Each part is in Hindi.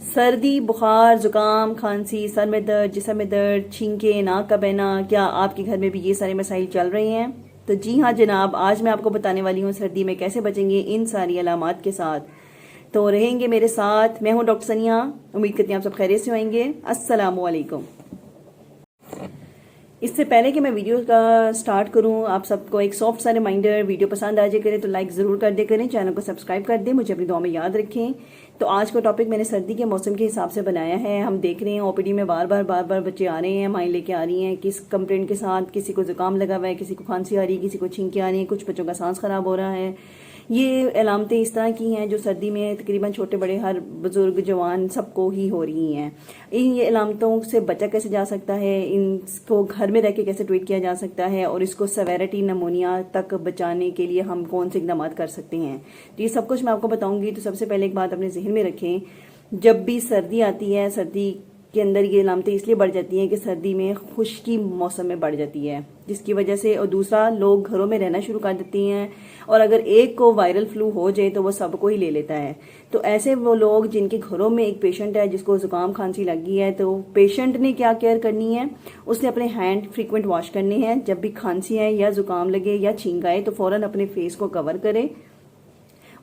सर्दी, बुखार, जुकाम, खांसी, सर में दर्द, जिस्म में दर्द, छींके, नाक का बहना, क्या आपके घर में भी ये सारे मसाइल चल रहे हैं? तो जी हाँ जनाब, आज मैं आपको बताने वाली हूँ सर्दी में कैसे बचेंगे इन सारी अलामात के साथ। तो रहेंगे मेरे साथ। मैं हूँ डॉक्टर सनिया। उम्मीद करती हूँ आप सब खैरियत से होंगे। अस्सलामु अलैकुम। इससे पहले कि मैं वीडियो का स्टार्ट करूं, आप सबको एक सॉफ्ट सा रिमाइंडर, वीडियो पसंद आ जाए करे तो लाइक ज़रूर कर दे करें, चैनल को सब्सक्राइब कर दें, मुझे अपनी दुआ में याद रखें। तो आज का टॉपिक मैंने सर्दी के मौसम के हिसाब से बनाया है। हम देख रहे हैं ओपीडी में बार बार बच्चे आ रहे हैं, माएँ लेके आ रही हैं किस कंप्लेंट के साथ। किसी को जुकाम लगा हुआ है, किसी को खांसी आ रही है, किसी को छींके आ रही है, कुछ बच्चों का सांस खराब हो रहा है। ये अलामतें इस तरह की हैं जो सर्दी में तकरीबन छोटे बड़े हर बुजुर्ग जवान सबको ही हो रही हैं। ये अलामतों से बचा कैसे जा सकता है, इनको घर में रह के कैसे ट्रीट किया जा सकता है, और इसको सेवेरिटी नमोनिया तक बचाने के लिए हम कौन से इकदाम कर सकते हैं, तो ये सब कुछ मैं आपको बताऊंगी। तो सबसे पहले एक बात अपने जहन में रखें, जब भी सर्दी आती है, सर्दी के अंदर ये अलामतें इसलिए बढ़ जाती हैं कि सर्दी में खुश्की मौसम में बढ़ जाती है, जिसकी वजह से, और दूसरा लोग घरों में रहना शुरू कर देती हैं, और अगर एक को वायरल फ्लू हो जाए तो वो सबको ही ले लेता है। तो ऐसे वो लोग जिनके घरों में एक पेशेंट है जिसको जुकाम खांसी लगी है, तो पेशेंट ने क्या केयर करनी है, उसने अपने हैंड फ्रीक्वेंट वॉश करने हैं। जब भी खांसी है या जुकाम लगे या छींक आए तो फौरन अपने फेस को कवर करें,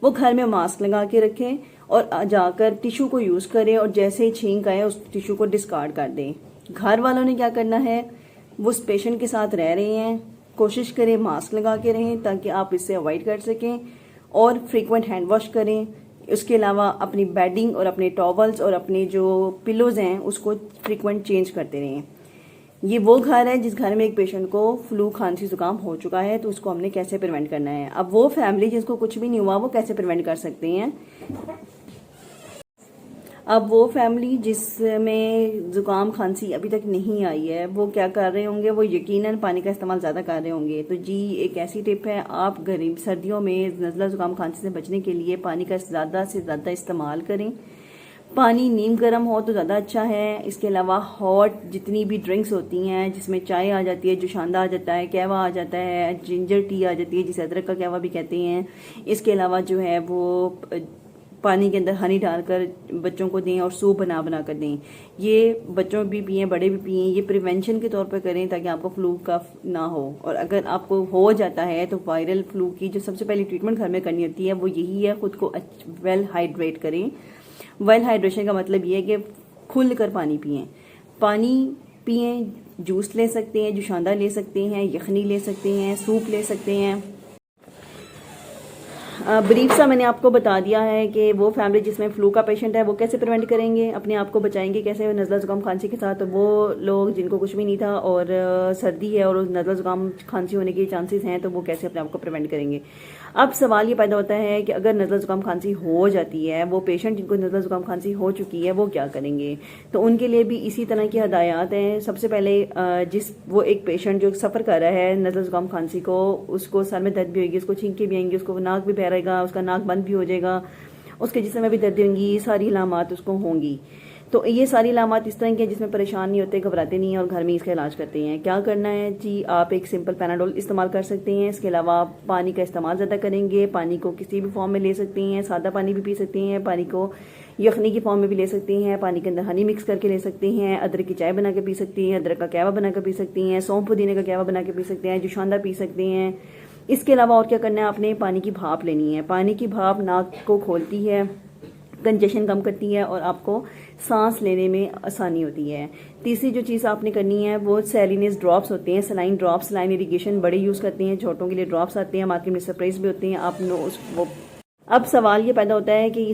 वो घर में मास्क लगा के रखें और जाकर टिश्यू को यूज करें, और जैसे ही छींक आए उस टिश्यू को डिस्कार्ड कर दें। घर वालों ने क्या करना है, वो उस पेशेंट के साथ रह रहे हैं, कोशिश करें मास्क लगा के रहें ताकि आप इससे अवॉइड कर सकें, और फ्रीक्वेंट हैंड वॉश करें। उसके अलावा अपनी बेडिंग और अपने टॉवल्स और अपने जो पिलोज हैं उसको फ्रीक्वेंट चेंज करते रहें। ये वो घर है जिस घर में एक पेशेंट को फ्लू खांसी जुकाम हो चुका है, तो उसको हमने कैसे प्रिवेंट करना है। अब वो फैमिली जिसको कुछ भी नहीं हुआ वो कैसे प्रिवेंट कर सकते हैं। अब वो फैमिली जिसमें जुकाम खांसी अभी तक नहीं आई है, वो क्या कर रहे होंगे, वो यकीनन पानी का इस्तेमाल ज़्यादा कर रहे होंगे। तो जी एक ऐसी टिप है, आप गरीब सर्दियों में नज़ला जुकाम खांसी से बचने के लिए पानी का ज़्यादा से ज़्यादा इस्तेमाल करें। पानी नीम गर्म हो तो ज़्यादा अच्छा है। इसके अलावा हॉट जितनी भी ड्रिंक्स होती हैं, जिसमें चाय आ जाती है, जुशांदा आ जाता है, कहवा आ जाता है, जिंजर टी आ जाती है जिसे अदरक का कहवा भी कहते हैं। इसके अलावा जो है वो पानी के अंदर हनी डालकर बच्चों को दें और सूप बना बना कर दें। ये बच्चों भी पिएं, बड़े भी पिएं। ये प्रिवेंशन के तौर पर करें ताकि आपको फ्लू का ना हो। और अगर आपको हो जाता है तो वायरल फ्लू की जो सबसे पहली ट्रीटमेंट घर में करनी होती है वो यही है, खुद को वेल हाइड्रेट करें। वेल हाइड्रेशन का मतलब ये है कि खुल कर पानी पिएं। पानी पिएं, जूस ले सकते हैं, जुशांदा ले सकते हैं, यखनी ले सकते हैं, सूप ले सकते हैं। ब्रीफ सा मैंने आपको बता दिया है कि वो फैमिली जिसमें फ्लू का पेशेंट है वो कैसे प्रिवेंट करेंगे, अपने आप को बचाएंगे कैसे नज़ला जुकाम खांसी के साथ। वो लोग जिनको कुछ भी नहीं था और सर्दी है और नज़ला जुकाम खांसी होने के चांसेस हैं, तो वो कैसे अपने आप को प्रिवेंट करेंगे। अब सवाल ये पैदा होता है कि अगर नज़ला जुकाम खांसी हो जाती है, वो पेशेंट जिनको नज़ला जुकाम खांसी हो चुकी है वो क्या करेंगे। तो उनके लिए भी इसी तरह की हदायत हैं। सबसे पहले वो एक पेशेंट जो सफ़र कर रहा है नज़ला जुकाम खांसी को, उसको सर में दर्द भी होगी, उसको छींके भी आएंगी, उसको नाक भी बहरेगा, उसका नाक बंद भी हो जाएगा, उसके जिस्म में भी दर्द होंगी, ये सारी अलामात उसको होंगी। तो ये सारी अलामात इस तरह की हैं जिसमें परेशान नहीं होते, घबराते नहीं हैं और घर में इसका इलाज करते हैं। क्या करना है जी, आप एक सिंपल पैनाडोल इस्तेमाल कर सकते हैं। इसके अलावा पानी का इस्तेमाल ज़्यादा करेंगे। पानी को किसी भी फॉर्म में ले सकते हैं, सादा पानी भी पी सकते हैं, पानी को यखनी की फॉर्म में भी ले सकती हैं, पानी के अंदर हनी मिक्स करके ले सकती हैं, अदरक की चाय बना के पी सकती हैं, अदरक का कहवा बना के पी सकती हैं, सौंफ पुदीने का कहवा बना के पी सकते हैं, जुशांदा पी सकते हैं। इसके अलावा और क्या करना है, आपने पानी की भाप लेनी है। पानी की भाप नाक को खोलती है, कंजेशन कम करती है और आपको सांस लेने में आसानी होती है। तीसरी जो चीज़ आपने करनी है वो सैलिनेस ड्रॉप्स होते हैं, सलाइन ड्रॉप्स। सलाइन इरिगेशन बड़े यूज़ करते हैं, छोटों के लिए ड्रॉप्स आते हैं, मार्केट में स्प्रेस भी होते हैं। आप वो अब सवाल ये पैदा होता है कि ये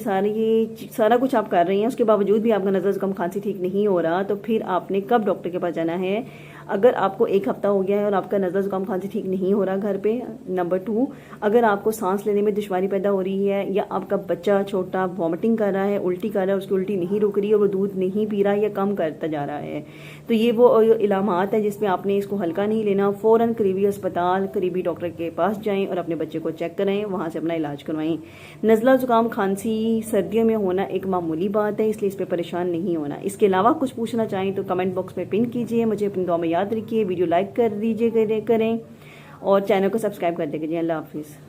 सारा कुछ आप कर रही हैं, उसके बावजूद भी आपका नज़ला जुकाम खांसी ठीक नहीं हो रहा, तो फिर आपने कब डॉक्टर के पास जाना है। अगर आपको एक हफ्ता हो गया है और आपका नज़ला जुकाम खांसी ठीक नहीं हो रहा घर पे। नंबर 2, अगर आपको सांस लेने में दुश्वारी पैदा हो रही है, या आपका बच्चा छोटा वॉमिटिंग कर रहा है, उल्टी कर रहा है, उसकी उल्टी नहीं रुक रही है, वो दूध नहीं पी रहा या कम करता जा रहा है, तो ये वो इलामात है जिसमें आपने इसको हल्का नहीं लेना। फ़ौरन करीबी अस्पताल, करीबी डॉक्टर के पास जाएँ और अपने बच्चे को चेक कराएँ, वहाँ से अपना इलाज करवाएँ। नज़ला जुकाम खांसी सर्दियों में होना एक मामूली बात है, इसलिए इस पर परेशान नहीं होना। इसके अलावा कुछ पूछना चाहें तो कमेंट बॉक्स में पिन कीजिए, मुझे अपनी दुआ में याद रखिए। वीडियो लाइक कर दीजिए करें और चैनल को सब्सक्राइब कर दीजिए। अल्लाह हाफिज़।